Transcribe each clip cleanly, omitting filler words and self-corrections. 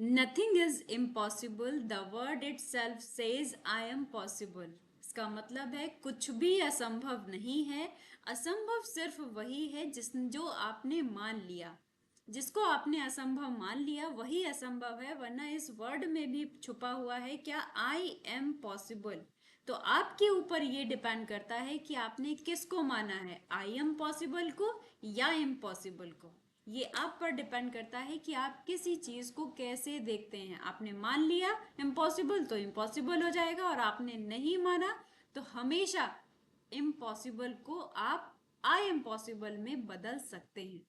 Nothing is impossible, the word it self says I am possible. इसका मतलब है कुछ भी असंभव नहीं है। असंभव सिर्फ वही है जो आपने मान लिया। जिसको आपने असंभव मान लिया वही असंभव है, वरना इस वर्ड में भी छुपा हुआ है क्या, आई एम पॉसिबल। तो आपके ऊपर ये डिपेंड करता है कि आपने किसको माना है, आई एम पॉसिबल को या इम्पॉसिबल को। ये आप पर डिपेंड करता है कि आप किसी चीज को कैसे देखते हैं। आपने मान लिया इम्पॉसिबल तो इम्पॉसिबल हो जाएगा, और आपने नहीं माना तो हमेशा इम्पॉसिबल को आप आई इम्पॉसिबल में बदल सकते हैं।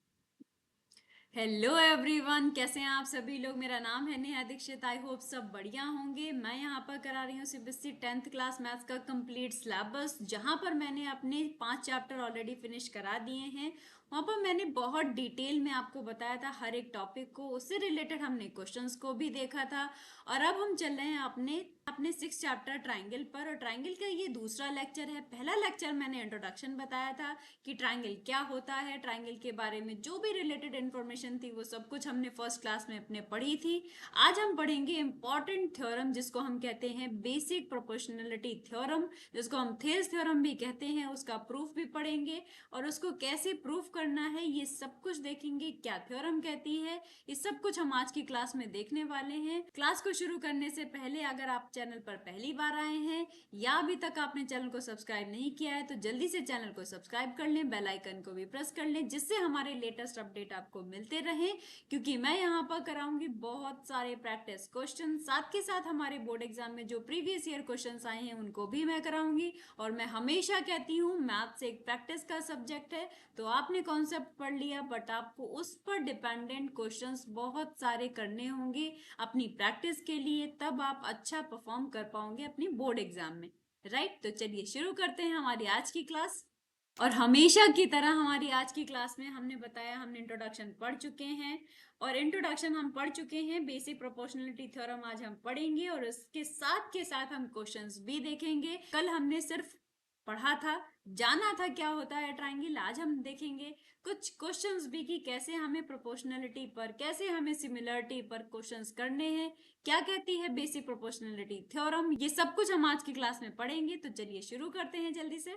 हेलो एवरीवन, कैसे हैं आप सभी लोग। मेरा नाम है नेहा दीक्षित। आई होप सब बढ़िया होंगे। मैं यहाँ पर करा रही हूँ सीबीएसई 10th क्लास मैथ्स का कंप्लीट सिलेबस, जहाँ पर मैंने अपने 5 चैप्टर ऑलरेडी फिनिश करा दिए हैं। वहाँ पर मैंने बहुत डिटेल में आपको बताया था हर एक टॉपिक को, उससे रिलेटेड हमने क्वेश्चंस को भी देखा था। और अब हम चल रहे हैं अपने अपने 6 चैप्टर ट्राइंगल पर, और ट्राइंगल का ये दूसरा लेक्चर है। पहला लेक्चर मैंने इंट्रोडक्शन बताया था कि ट्राइंगल क्या होता है, ट्राइंगल के बारे में जो भी रिलेटेड इन्फॉर्मेशन थी वो सब कुछ हमने फर्स्ट क्लास में अपने पढ़ी थी। आज हम पढ़ेंगे इंपॉर्टेंट थ्योरम, जिसको हम कहते हैं बेसिक प्रोपोर्शनलिटी थ्योरम, जिसको हम थेल्स थ्योरम भी कहते हैं। उसका प्रूफ भी पढ़ेंगे और उसको कैसे प्रूफ करना है ये सब कुछ देखेंगे। क्या थ्योरम कहती है, ये सब कुछ हम आज की क्लास में देखने वाले हैं। क्लास को शुरू करने से पहले अगर आप चैनल पर पहली बार आए हैं या अभी तक आपने चैनल को सब्सक्राइब नहीं किया है तो जल्दी से चैनल को सब्सक्राइब कर लें, बेल आइकन को भी प्रेस कर लें, जिससे हमारे लेटेस्ट अपडेट आपको मिलते रहे। क्योंकि मैं यहाँ पर कराऊंगी बहुत सारे प्रैक्टिस क्वेश्चन, साथ के साथ हमारे बोर्ड एग्जाम में जो प्रीवियस ईयर क्वेश्चन आए हैं उनको भी मैं कराऊंगी। और मैं हमेशा कहती हूँ मैथ्स एक प्रैक्टिस का सब्जेक्ट है। तो आपने कॉन्सेप्ट पढ़ लिया, बट आपको उस पर डिपेंडेंट क्वेश्चंस बहुत सारे करने होंगे अपनी प्रैक्टिस के लिए, तब आप अच्छा परफॉर्म कर पाओगे अपनी बोर्ड एग्जाम में। राइट, तो चलिए शुरू करते हैं हमारी आज की क्लास। और हमेशा की तरह हमारी आज की क्लास में हमने बताया, हमने इंट्रोडक्शन पढ़ चुके हैं, और इंट्रोडक्शन हम पढ़ चुके हैं। बेसिक प्रोपोर्शनलिटी थ्योरम आज हम पढ़ेंगे और इसके साथ के साथ हम क्वेश्चंस भी देखेंगे। कल हमने सिर्फ पढ़ा था, जाना था क्या होता है ट्राइंगल। आज हम देखेंगे कुछ क्वेश्चंस भी कि कैसे हमें प्रोपोर्शनलिटी पर, कैसे हमें सिमिलरिटी पर क्वेश्चंस करने हैं, क्या कहती है बेसिक प्रोपोर्शनलिटी थ्योरम। ये सब कुछ हम आज की क्लास में पढ़ेंगे। तो चलिए शुरू करते हैं जल्दी से।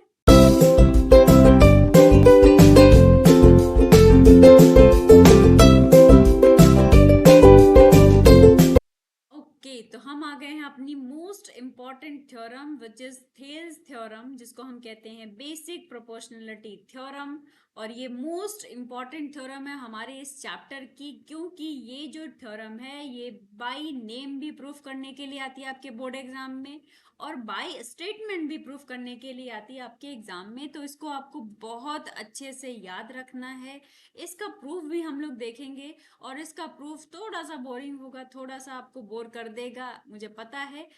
ओके, तो हम आ गए हैं अपनी most important theorem which is Thales theorem, जिसको हम कहते हैं बेसिक प्रोपोर्शनलिटी थ्योरम। और ये मोस्ट इंपॉर्टेंट थ्योरम है हमारे इस चैप्टर की, क्योंकि ये जो थ्योरम है ये बाय नेम भी प्रूफ करने के लिए आती है आपके बोर्ड एग्जाम में, और बाय स्टेटमेंट भी प्रूफ करने के लिए आती है आपके एग्जाम में। तो इसको आपको बहुत अच्छे से याद रखना है। इसका प्रूफ भी हम लोग देखेंगे, और इसका प्रूफ थोड़ा सा बोरिंग होगा, थोड़ा सा आपको बोर कर देगा, मुझे पता है।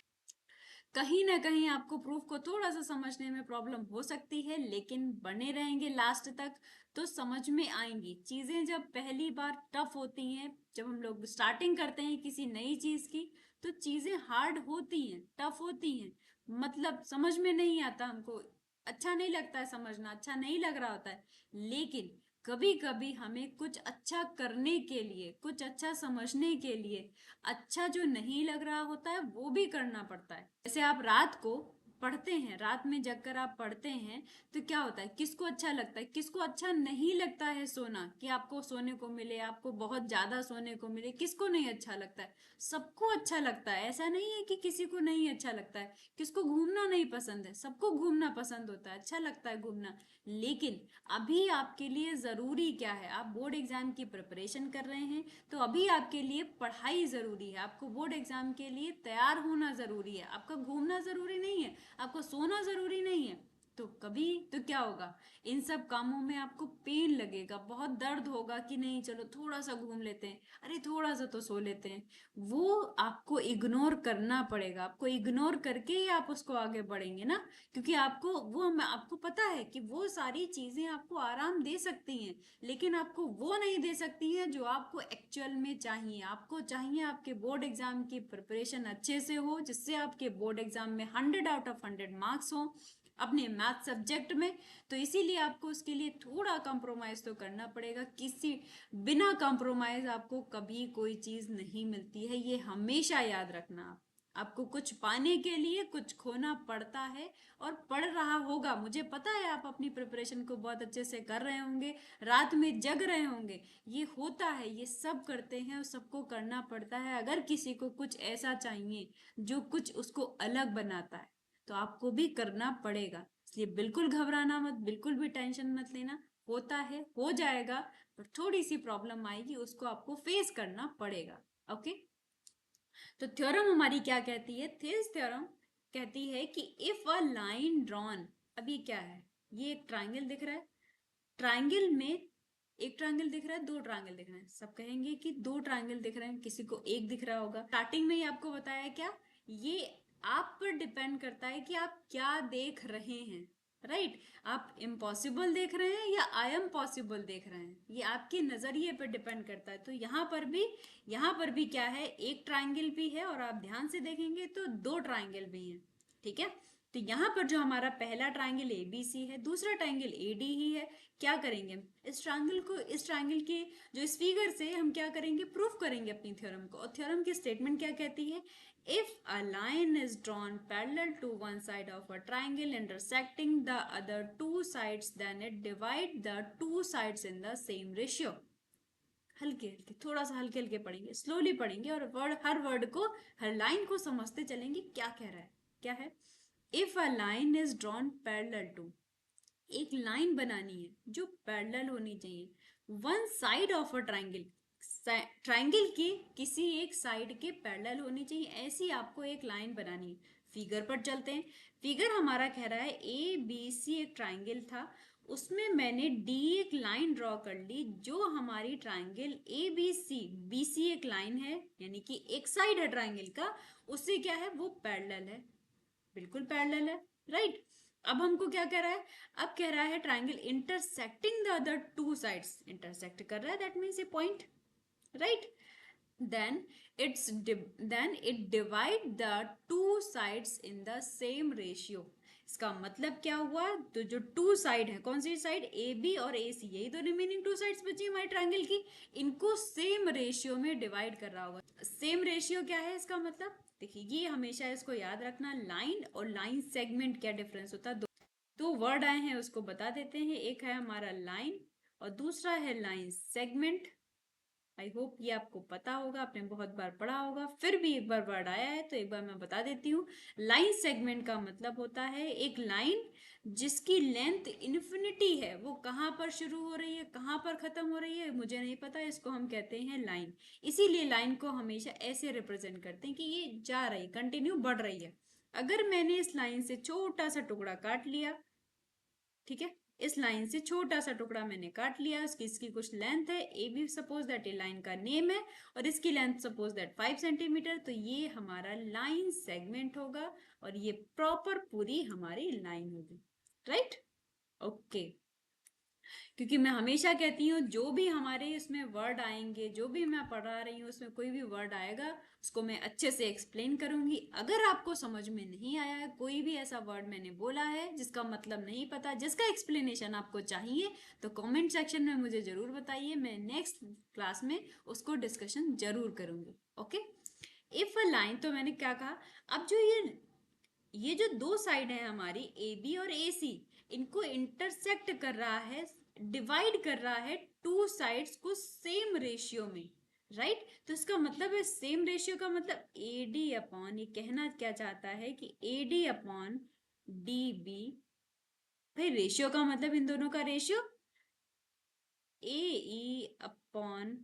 कहीं ना कहीं आपको प्रूफ को थोड़ा सा समझने में प्रॉब्लम हो सकती है, लेकिन बने रहेंगे लास्ट तक तो समझ में आएंगी चीजें। जब पहली बार टफ होती हैं, जब हम लोग स्टार्टिंग करते हैं किसी नई चीज की, तो चीजें हार्ड होती हैं, टफ होती हैं। मतलब समझ में नहीं आता हमको, अच्छा नहीं लगता है समझना, अच्छा नहीं लग रहा होता है। लेकिन कभी कभी हमें कुछ अच्छा करने के लिए, कुछ अच्छा समझने के लिए, अच्छा जो नहीं लग रहा होता है वो भी करना पड़ता है। जैसे आप रात को पढ़ते हैं, रात में जगकर आप पढ़ते हैं, तो क्या होता है, किसको अच्छा लगता है, किसको अच्छा नहीं लगता है सोना, कि आपको सोने को मिले, आपको बहुत ज्यादा सोने को मिले, किसको नहीं अच्छा लगता है। सबको अच्छा लगता है, ऐसा नहीं है कि किसी को नहीं अच्छा लगता है। किसको घूमना नहीं पसंद है, सबको घूमना पसंद होता है, अच्छा लगता है घूमना। लेकिन अभी आपके लिए जरूरी क्या है, आप बोर्ड एग्जाम की प्रिपरेशन कर रहे हैं, तो अभी आपके लिए पढ़ाई जरूरी है, आपको बोर्ड एग्जाम के लिए तैयार होना जरूरी है। आपका घूमना जरूरी नहीं है, आपको सोना जरूरी नहीं है। तो कभी तो क्या होगा, इन सब कामों में आपको पेन लगेगा, बहुत दर्द होगा कि नहीं चलो थोड़ा सा घूम लेते हैं, अरे थोड़ा सा तो सो लेते हैं। वो आपको इग्नोर करना पड़ेगा, आपको इग्नोर करके ही आप उसको आगे बढ़ेंगे ना। क्योंकि आपको पता है कि वो सारी चीजें आपको आराम दे सकती हैं, लेकिन आपको वो नहीं दे सकती है जो आपको एक्चुअल में चाहिए। आपको चाहिए आपके बोर्ड एग्जाम की प्रिपरेशन अच्छे से हो, जिससे आपके बोर्ड एग्जाम में 100 आउट ऑफ 100 मार्क्स हो। अपने मैथ सब्जेक्ट में। तो इसीलिए आपको उसके लिए थोड़ा कंप्रोमाइज तो करना पड़ेगा। किसी बिना कंप्रोमाइज आपको कभी कोई चीज नहीं मिलती है, ये हमेशा याद रखना। आपको कुछ पाने के लिए कुछ खोना पड़ता है और पड़ रहा होगा। मुझे पता है आप अपनी प्रिपरेशन को बहुत अच्छे से कर रहे होंगे, रात में जग रहे होंगे। ये होता है, ये सब करते हैं और सबको करना पड़ता है। अगर किसी को कुछ ऐसा चाहिए जो कुछ उसको अलग बनाता है तो आपको भी करना पड़ेगा। इसलिए बिल्कुल घबराना मत, बिल्कुल भी टेंशन मत लेना। होता है, हो जाएगा, पर थोड़ी सी प्रॉब्लम आएगी, उसको आपको फेस करना पड़ेगा। ओके। तो थ्योरम हमारी क्या कहती है? थिस थ्योरम कहती है कि इफ अ लाइन ड्रॉन, अब ये क्या है? ये एक ट्राइंगल दिख रहा है। ट्राइंगल में एक ट्राइंगल दिख रहा है, दो ट्राइंगल दिख रहे हैं। सब कहेंगे कि दो ट्राइंगल दिख रहे हैं, किसी को एक दिख रहा होगा। स्टार्टिंग में ही आपको बताया क्या, ये आप पर डिपेंड करता है कि आप क्या देख रहे हैं। राइट आप इम्पॉसिबल देख रहे हैं या आई एम पॉसिबल देख रहे हैं, ये आपके नजरिए पर डिपेंड करता है। तो यहाँ पर भी क्या है, एक ट्राइंगल भी है और आप ध्यान से देखेंगे तो दो ट्राइंगल भी हैं। ठीक है। तो यहाँ पर जो हमारा पहला ट्राइंगल ए बी सी है, दूसरा ट्राइंगल ए डी ही है। क्या करेंगे हम इस ट्राइंगल के जो इस फिगर से हम क्या करेंगे, प्रूफ करेंगे अपनी थ्योरम को। और थ्योरम की स्टेटमेंट क्या कहती है? If a line is drawn parallel to one side of a triangle intersecting the other two sides then it divide the two sides in the same ratio. हल्के हल्के, थोड़ा सा हल्के हल्के पढ़ेंगे, स्लोली पढ़ेंगे और हर वर्ड को, हर लाइन को समझते चलेंगे क्या कह रहा है। क्या है? If a line is drawn parallel to, एक लाइन बनानी है जो पैरेलल होनी चाहिए one side of a triangle, triangle की किसी एक साइड के पैरेलल होनी चाहिए, ऐसी आपको एक लाइन बनानी है। फिगर पर चलते हैं। फिगर हमारा कह रहा है ए बी सी एक ट्राइंगल था, उसमें मैंने डी एक लाइन ड्रॉ कर ली जो हमारी ट्राइंगल ए बी सी एक लाइन है, यानी कि एक साइड है ट्राइंगल का, उससे क्या है, वो पैरेलल है, बिल्कुल पैरेलल है। राइट अब हमको क्या कह रहा है? अब कह रहा है triangle intersecting the other two sides, intersect कर रहा है, that means A point. Right then then it divide the two sides in the same ratio। इसका मतलब क्या हुआ? तो जो टू साइड है, कौन सी साइड? ए बी और ए सी, यही तो रिमेनिंग टू साइड्स बची हमारे ट्रायंगल की, इनको सेम रेशियो में डिवाइड कर रहा होगा। सेम रेशियो क्या है इसका मतलब? देखिए ये हमेशा इसको याद रखना, लाइन और लाइन सेगमेंट क्या डिफरेंस होता है। दो वर्ड आए हैं उसको बता देते हैं, एक है हमारा लाइन और दूसरा है लाइन सेगमेंट। आई होप ये आपको पता होगा, आपने बहुत बार पढ़ा होगा, फिर भी एक बार वर्ड आया है तो एक बार मैं बता देती हूँ। लाइन सेगमेंट का मतलब होता है एक लाइन जिसकी लेंथ इन्फिनिटी है, वो कहाँ पर शुरू हो रही है कहाँ पर खत्म हो रही है मुझे नहीं पता, इसको हम कहते हैं लाइन। इसीलिए लाइन को हमेशा ऐसे रिप्रेजेंट करते हैं कि ये जा रही, कंटिन्यू बढ़ रही है। अगर मैंने इस लाइन से छोटा सा टुकड़ा काट लिया, ठीक है, इस लाइन से छोटा सा टुकड़ा मैंने काट लिया, इसकी कुछ लेंथ है ए बी, सपोज दैट ये लाइन का नेम है, और इसकी लेंथ सपोज दैट 5 सेंटीमीटर, तो ये हमारा लाइन सेगमेंट होगा और ये प्रॉपर पूरी हमारी लाइन होगी। Right okay. क्योंकि मैं हमेशा कहती हूँ जो भी हमारे इसमें वर्ड आएंगे, जो भी मैं पढ़ा रही हूँ उसमें कोई भी वर्ड आएगा उसको मैं अच्छे से एक्सप्लेन करूंगी। अगर आपको समझ में नहीं आया है, कोई भी ऐसा वर्ड मैंने बोला है जिसका मतलब नहीं पता, जिसका एक्सप्लेनेशन आपको चाहिए, तो कमेंट सेक्शन में मुझे जरूर बताइए, मैं नेक्स्ट क्लास में उसको डिस्कशन जरूर करूंगी। ओके। इफ अ लाइन, तो मैंने क्या कहा, अब जो ये जो दो साइड है हमारी ए बी और ए सी, इनको इंटरसेक्ट कर रहा है, डिवाइड कर रहा है टू साइड्स को सेम रेशियो में। राइट तो इसका मतलब है सेम रेशियो का मतलब ए डी अपॉन, ये कहना क्या चाहता है कि A D upon D B. भाई रेशियो का मतलब इन दोनों का ratio A E upon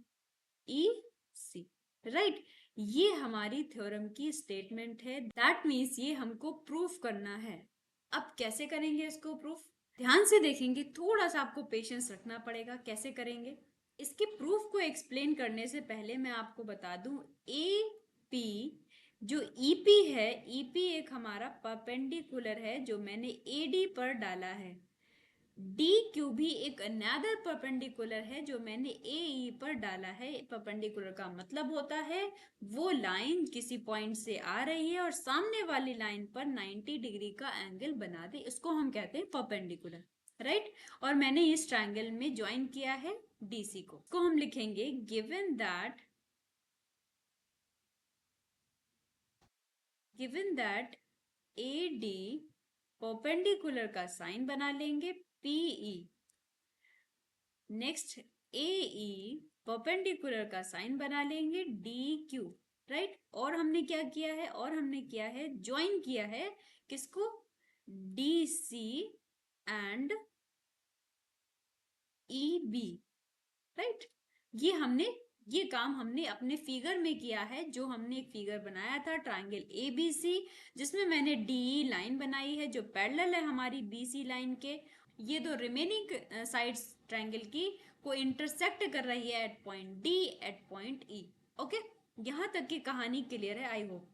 E C. Right ये हमारी थ्योरम की स्टेटमेंट है, दैट मीन्स ये हमको प्रूफ करना है। अब कैसे करेंगे इसको प्रूफ? ध्यान से देखेंगे, थोड़ा सा आपको पेशेंस रखना पड़ेगा। कैसे करेंगे इसके प्रूफ को एक्सप्लेन करने से पहले मैं आपको बता दूं, ए पी जो ईपी है, ईपी एक हमारा परपेंडिकुलर है जो मैंने एडी पर डाला है। डी क्यू भी एक अनदर परपेंडिकुलर है जो मैंने ए ई पर डाला है। परपेंडिकुलर का मतलब होता है वो लाइन किसी पॉइंट से आ रही है और सामने वाली लाइन पर 90 डिग्री का एंगल बना दे, इसको हम कहते हैं परपेंडिकुलर, राइट। और मैंने इस ट्रायंगल में ज्वाइन किया है डीसी को हम लिखेंगे given that A D perpendicular का साइन बना लेंगे पीई, नेक्स्ट ए ई परपेंडिकुलर का साइन बना लेंगे डी क्यू, राइट। और हमने क्या किया है, और हमने किया है ज्वाइन किया है किसको, D C and E B, right. ये काम हमने अपने फिगर में किया है, जो हमने एक फिगर बनाया था ट्रायंगल ए बी सी, जिसमें मैंने डी लाइन बनाई है जो पैरेलल है हमारी बी सी लाइन के। ये दो रिमेनिंग साइड्स ट्रायंगल की को इंटरसेक्ट कर रही है at point D at point E. Okay, यहां तक की कहानी क्लियर है, आई होप।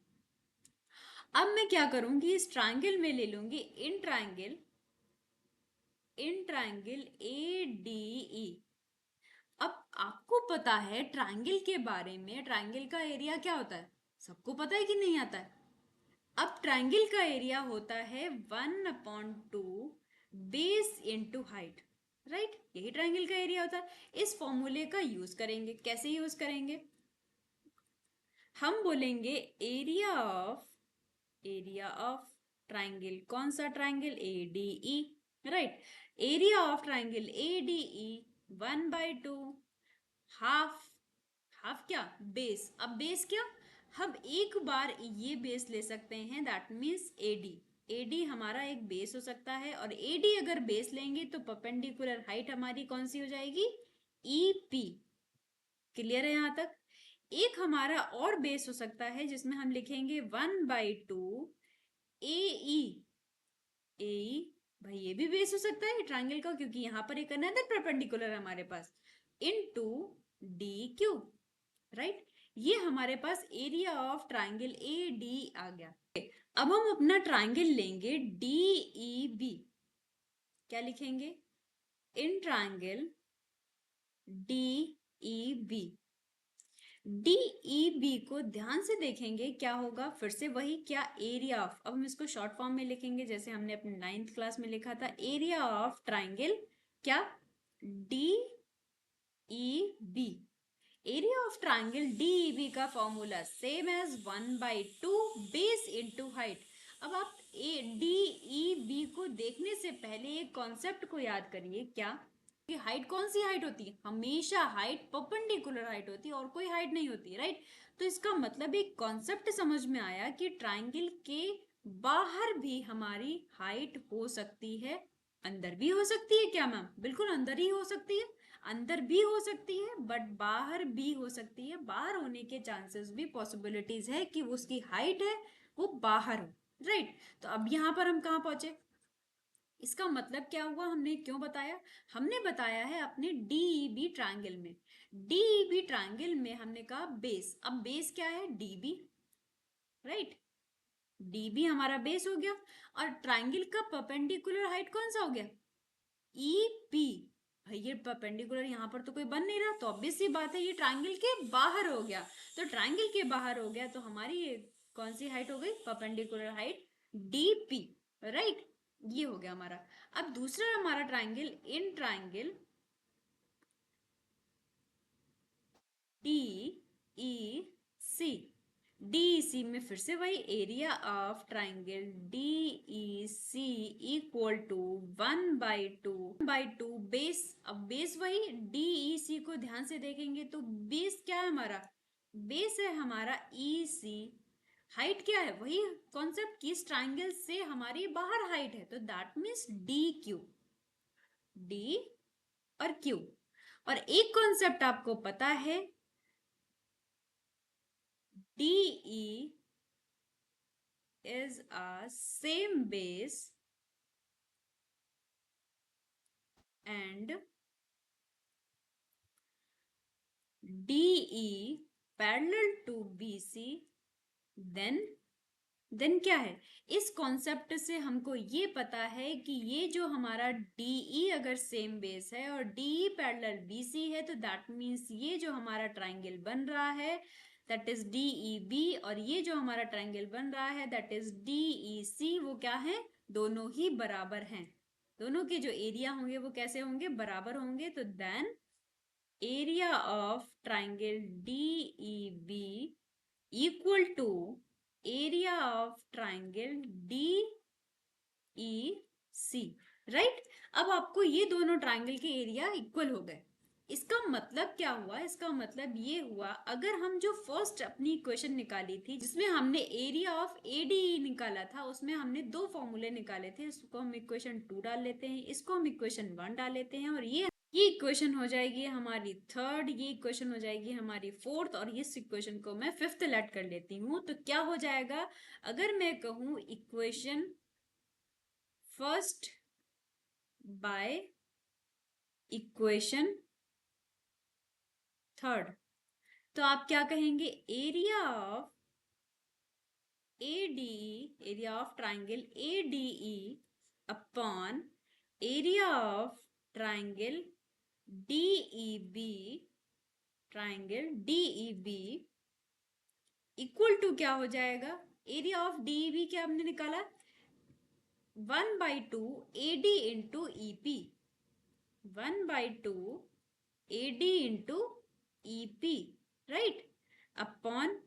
अब मैं क्या करूंगी, इस ट्रायंगल में ले लूंगी in triangle A D E. अब आपको पता है ट्रायंगल के बारे में, ट्रायंगल का एरिया क्या होता है, सबको पता है कि नहीं आता है। अब ट्रायंगल का एरिया होता है 1/2 बेस इंटू हाइट, राइट। यही ट्रायंगल का एरिया होता है। इस फॉर्मूले का यूज करेंगे, कैसे यूज करेंगे, हम बोलेंगे एरिया ऑफ ट्रायंगल, कौन सा triangle, A D E, right. Area of triangle A D E 1/2 half, half क्या, बेस। अब बेस क्या, हम एक बार ये बेस ले सकते हैं, दैट मीन्स एडी। एडी हमारा एक बेस हो सकता है, और एडी अगर बेस लेंगे तो परपेंडिकुलर हाइट हमारी कौन सी हो जाएगी, ईपी। क्लियर है यहां तक। एक हमारा और बेस हो सकता है जिसमें हम लिखेंगे 1/2 ए ई। भाई ये भी बेस हो सकता है ट्रायंगल का, क्योंकि यहाँ पर एक अनदर परपेंडिकुलर है हमारे पास, इनटू डी क्यू, राइट। ये हमारे पास area of triangle A D आ गया। अब हम अपना ट्रायंगल लेंगे डी ई बी। क्या लिखेंगे, in triangle D E B. डी ई बी को ध्यान से देखेंगे क्या होगा, फिर से वही, क्या, एरिया ऑफ। अब हम इसको शॉर्ट फॉर्म में लिखेंगे जैसे हमने अपने 9th क्लास में लिखा था, एरिया ऑफ ट्रायंगल क्या, D E B. Area of triangle DEB का formula same as 1/2 base into height. अब आप ए डी ई बी को देखने से पहले एक कॉन्सेप्ट को याद करिए, क्या कि हाइट कौन सी हाइट होती है, हमेशा हाइट परपेंडिकुलर हाइट होती है और कोई हाइट नहीं होती, राइट। तो इसका मतलब एक कॉन्सेप्ट समझ में आया कि ट्रायंगल के बाहर भी हमारी हाइट हो सकती है, अंदर भी हो सकती है। क्या मैम, बिल्कुल अंदर ही हो सकती है, अंदर भी हो सकती है, बट बाहर भी हो सकती है। बाहर होने के चांसेस भी, पॉसिबिलिटीज है कि उसकी हाइट है वो बाहर हो, राइट। तो अब यहाँ पर हम कहाँ पहुंचे, इसका मतलब क्या हुआ, हमने क्यों बताया, हमने बताया है अपने डीईबी ट्रायंगल में। डीईबी ट्रायंगल में हमने कहा बेस, अब बेस क्या है, डीबी, राइट। डीबी हमारा बेस हो गया, और ट्रायंगल का परपेंडिकुलर हाइट कौन सा हो गया, ई पी। भाई ये परपेंडिकुलर यहाँ पर तो कोई बन नहीं रहा, तो ऑब्वियस सी बात है ये ट्रायंगल के बाहर हो गया। तो ट्रायंगल के बाहर हो गया तो हमारी ये कौन सी हाइट हो गई, perpendicular height D P, right. ये हो गया हमारा। अब दूसरा हमारा triangle, in triangle D E C. DEC में फिर से वही, area of triangle DEC equal to 1/2 base. अब बेस वही, डीईसी को ध्यान से देखेंगे तो बेस क्या है हमारा, बेस है हमारा ईसी। हाइट क्या है, वही कॉन्सेप्ट की इस ट्राइंगल से हमारी बाहर हाइट है, तो that means D Q, D और क्यू। और एक कॉन्सेप्ट आपको पता है, DE is a same base and DE parallel to BC, then then क्या है, इस कॉन्सेप्ट से हमको ये पता है कि ये जो हमारा DE अगर सेम बेस है और DE पैरेलल BC है, तो दैट मीन्स ये जो हमारा ट्राइंगल बन रहा है दैट इज DEB, और ये जो हमारा ट्राइंगल बन रहा है दैट इज DEC, वो क्या है, दोनों ही बराबर हैं। दोनों के जो एरिया होंगे वो कैसे होंगे, बराबर होंगे। तो then area of triangle DEB equal to area of triangle DEC, राइट। अब आपको ये दोनों ट्राइंगल के एरिया इक्वल हो गए। इसका मतलब क्या हुआ, इसका मतलब ये हुआ, अगर हम जो फर्स्ट अपनी इक्वेशन निकाली थी जिसमें हमने एरिया ऑफ ADE निकाला था, उसमें हमने दो फॉर्मूले निकाले थे, इसको हम इक्वेशन 2 डाल लेते हैं, इसको हम इक्वेशन 1 डाल लेते हैं, और ये इक्वेशन हो जाएगी हमारी थर्ड, ये इक्वेशन हो जाएगी हमारी फोर्थ, और इस इक्वेशन को मैं फिफ्थ लेट कर लेती हूँ। तो क्या हो जाएगा, अगर मैं कहूँ equation first by equation third, तो आप क्या कहेंगे, area of ADE, area of triangle ADE upon area of triangle DEB, triangle DEB equal to क्या हो जाएगा, एरिया ऑफ DEB क्या हमने निकाला, 1/2 AD into EP, 1/2 AD into EP, right, upon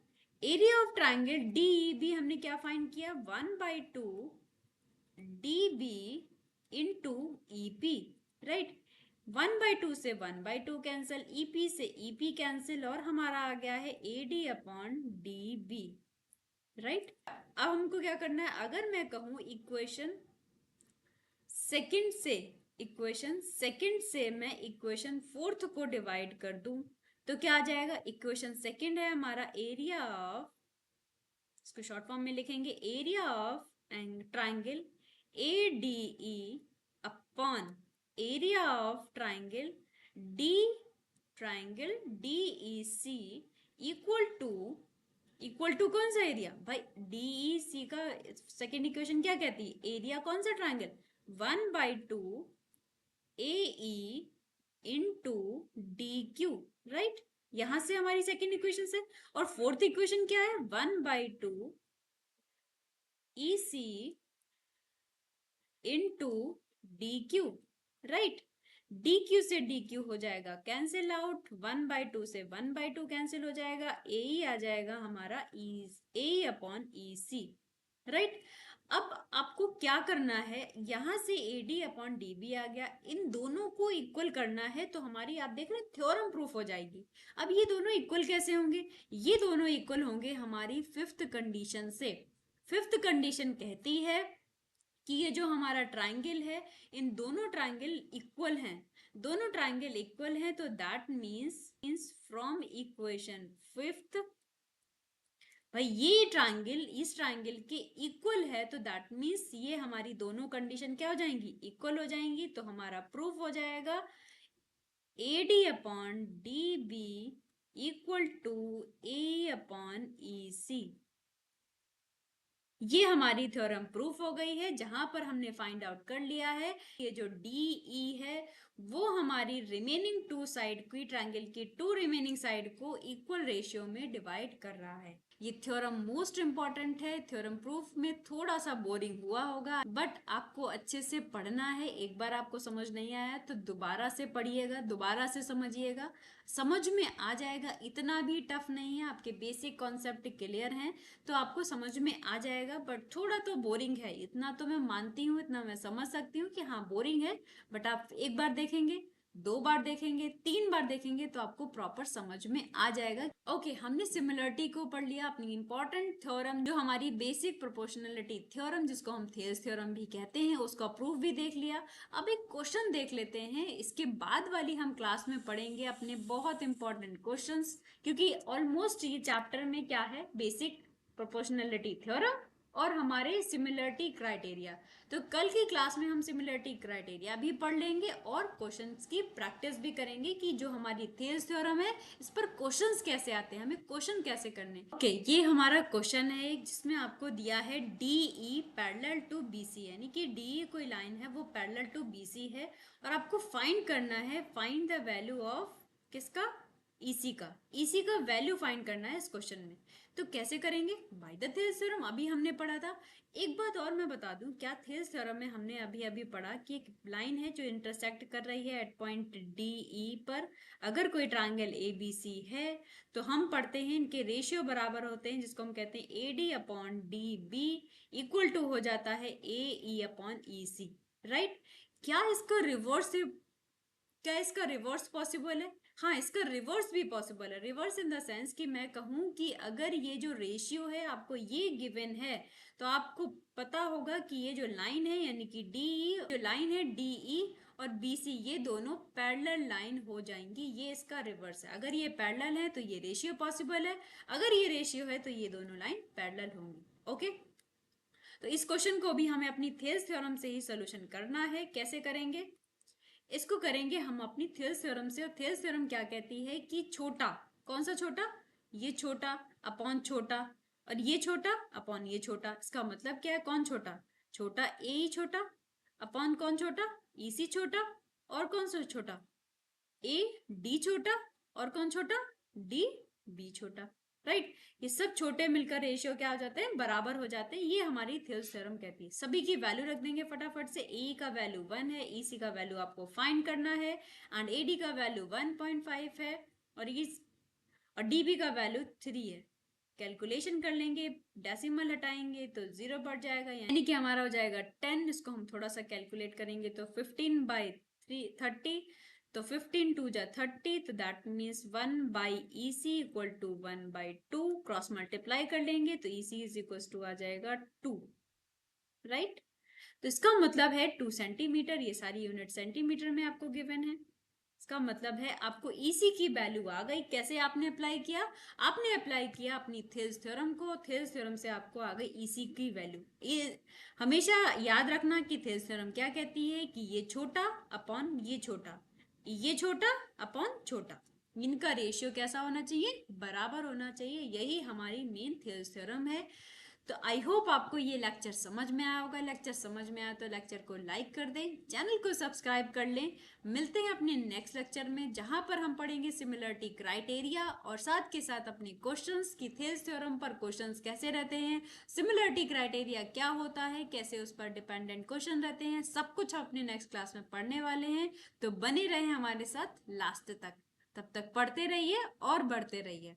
area of triangle DEB हमने क्या find किया, 1/2 DB into EP, right. 1/2 से 1/2 कैंसिल, EP से EP कैंसिल, और हमारा आ गया है AD अपॉन DB, राइट। अब हमको क्या करना है, अगर मैं कहूं इक्वेशन सेकंड से मैं इक्वेशन फोर्थ को डिवाइड कर दूं, तो क्या आ जाएगा, इक्वेशन सेकंड है हमारा एरिया ऑफ, इसको शॉर्ट फॉर्म में लिखेंगे, area of triangle ADE upon area of triangle DEC equal to कौन सा एरिया भाई, DEC का सेकेंड इक्वेशन क्या कहती है, एरिया कौन सा triangle, 1/2 AE into DQ, right. यहां से हमारी सेकेंड इक्वेशन है, और फोर्थ इक्वेशन क्या है, 1/2 EC into DQ, right. DQ से DQ हो जाएगा कैंसिल आउट, 1/2 से 1/2 कैंसिल हो जाएगा, AE आ जाएगा हमारा AE अपॉन EC, राइट। अब आपको क्या करना है, यहां से AD अपॉन DB आ गया, इन दोनों को इक्वल करना है, तो हमारी आप देख रहे हैं थ्योरम प्रूफ हो जाएगी। अब ये दोनों इक्वल कैसे होंगे, ये दोनों इक्वल होंगे हमारी फिफ्थ कंडीशन से। फिफ्थ कंडीशन कहती है कि ये जो हमारा ट्राइंगल है, इन दोनों ट्राइंगल इक्वल हैं, दोनों ट्राइंगल इक्वल हैं, तो that means from equation fifth, भाई ये ट्राइंगल इस ट्राइंगल के इक्वल है, तो दैट मीन्स ये हमारी दोनों कंडीशन क्या हो जाएंगी, इक्वल हो जाएंगी। तो हमारा प्रूफ हो जाएगा AD upon DB equal to A upon EC। ये हमारी थ्योरम प्रूफ हो गई है, जहां पर हमने फाइंड आउट कर लिया है ये जो DE है वो हमारी रिमेनिंग टू साइड की ट्रायंगल की टू रिमेनिंग साइड को इक्वल रेशियो में डिवाइड कर रहा है। ये थ्योरम मोस्ट इंपॉर्टेंट है। थ्योरम प्रूफ में थोड़ा सा बोरिंग हुआ होगा, बट आपको अच्छे से पढ़ना है। एक बार आपको समझ नहीं आया तो दोबारा से पढ़िएगा, दोबारा से समझिएगा, समझ में आ जाएगा। इतना भी टफ नहीं है, आपके बेसिक कॉन्सेप्ट क्लियर हैं तो आपको समझ में आ जाएगा। बट थोड़ा तो बोरिंग है, इतना तो मैं मानती हूँ, इतना मैं समझ सकती हूँ कि हाँ बोरिंग है। बट आप एक बार देखेंगे, दो बार देखेंगे, तीन बार देखेंगे तो आपको प्रॉपर समझ में आ जाएगा। ओके, हमने सिमिलरिटी को पढ़ लिया, अपनी इंपॉर्टेंट थ्योरम जो हमारी बेसिक प्रोपोर्शनलिटी थ्योरम जिसको हम थियर्स थ्योरम भी कहते हैं, उसका प्रूफ भी देख लिया। अब एक क्वेश्चन देख लेते हैं, इसके बाद वाली हम क्लास में पढ़ेंगे अपने बहुत इंपॉर्टेंट क्वेश्चंस, क्योंकि ऑलमोस्ट ये चैप्टर में क्या है, बेसिक प्रोपोर्शनलिटी थ्योरम और हमारे सिमिलरिटी क्राइटेरिया। तो कल की क्लास में हम सिमिलरिटी क्राइटेरिया भी पढ़ लेंगे और क्वेश्चंस की प्रैक्टिस भी करेंगे कि जो हमारी थेल्स थ्योरम है इस पर क्वेश्चंस कैसे आते हैं, हमें क्वेश्चन कैसे करने। ओके, ये हमारा क्वेश्चन है जिसमें आपको दिया है DE पैरेलल टू BC, यानी कि DE कोई लाइन है वो पैरेलल टू BC है और आपको फाइंड करना है, फाइंड द वैल्यू ऑफ किसका, EC का वैल्यू फाइंड करना है इस क्वेश्चन में। तो कैसे करेंगे, बाय द थेल्स थ्योरम, अभी हमने पढ़ा था। एक बात और मैं बता दूं, क्या थेल्स थ्योरम में हमने अभी अभी पढ़ा कि एक लाइन है जो इंटरसेक्ट कर रही है एट पॉइंट DE पर। अगर कोई ट्रायंगल ABC है तो हम पढ़ते हैं इनके रेशियो बराबर होते हैं, जिसको हम कहते हैं AD upon DB equal to हो जाता है AE अपॉन EC, राइट। क्या इसका रिवर्स पॉसिबल है? हाँ, इसका रिवर्स भी पॉसिबल है। रिवर्स इन द सेंस कि मैं कहूँ कि अगर ये जो रेशियो है आपको ये गिवन है तो आपको पता होगा कि ये जो लाइन है यानी कि DE, जो लाइन है DE और BC ये दोनों पैरेलल लाइन हो जाएंगी। ये इसका रिवर्स है। अगर ये पैरेलल है तो ये रेशियो पॉसिबल है, अगर ये रेशियो है तो ये दोनों लाइन पैरेलल होंगी। ओके, तो इस क्वेश्चन को भी हमें अपनी थेल्स थ्योरम से ही सोल्यूशन करना है। कैसे करेंगे इसको, करेंगे हम अपनी थेल्स थ्योरम से। और थेल्स थ्योरम क्या कहती है कि छोटा, कौन सा छोटा, ये छोटा अपॉन छोटा और ये छोटा अपॉन ये छोटा। इसका मतलब क्या है, कौन छोटा, छोटा ए छोटा अपॉन कौन छोटा, EC छोटा और कौन सा छोटा, AD छोटा और कौन छोटा, DB छोटा, राइट। ये सब छोटे मिलकर रेशियो क्या हो जाते हैं, बराबर हो जाते हैं। ये हमारी थेल्स थ्योरम कहती है। सभी की वैल्यू रख देंगे फटाफट से। AE का वैल्यू 1 है, EC का वैल्यू आपको फाइंड करना है एंड AD का वैल्यू 1.5 है और DB का वैल्यू 3 है। कैलकुलेशन कर लेंगे, डेसिमल हटाएंगे तो 0 बढ़ जाएगा, यानी कि हमारा हो जाएगा 10। इसको हम थोड़ा सा कैलकुलेट करेंगे तो 15/30, तो 15 2 जा 30, तो that means 1/EC equal to 1/2। Cross multiply कर लेंगे तो EC इज इक्वल टू आ जाएगा 2, राइट। तो इसका मतलब है 2 सेंटीमीटर, ये सारी यूनिट सेंटीमीटर में आपको गिवन है। इसका मतलब है आपको EC की वैल्यू आ गई। कैसे आपने अप्लाई किया, आपने अप्लाई किया अपनी थेल्स थ्योरम को, थेल्स थ्योरम से आपको आ गई EC की वैल्यू। ये हमेशा याद रखना कि थेल्स थ्योरम क्या कहती है कि ये छोटा अपॉन ये छोटा, ये छोटा अपॉन छोटा, इनका रेशियो कैसा होना चाहिए, बराबर होना चाहिए। यही हमारी मेन थेल्स थ्योरम है। तो आई होप आपको ये लेक्चर समझ में आया होगा। लेक्चर समझ में आया तो लेक्चर को लाइक कर दें, चैनल को सब्सक्राइब कर लें। मिलते हैं अपने नेक्स्ट लेक्चर में जहां पर हम पढ़ेंगे सिमिलरिटी क्राइटेरिया और साथ के साथ अपने क्वेश्चंस की थेल्स थ्योरम पर क्वेश्चंस कैसे रहते हैं, सिमिलरिटी क्राइटेरिया क्या होता है, कैसे उस पर डिपेंडेंट क्वेश्चन रहते हैं, सब कुछ अपने नेक्स्ट क्लास में पढ़ने वाले हैं। तो बने रहें हमारे साथ लास्ट तक। तब तक पढ़ते रहिए और बढ़ते रहिए।